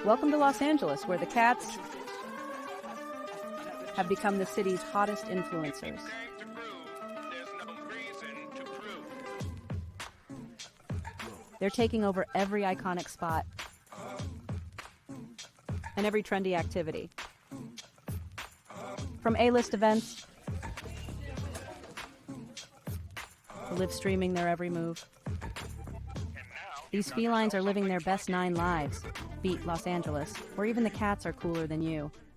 Welcome to Los Angeles, where the cats have become the city's hottest influencers. They're taking over every iconic spot and every trendy activity. From A-list events to live streaming their every move. These felines are living their best 9 lives. Beat Los Angeles, where even the cats are cooler than you.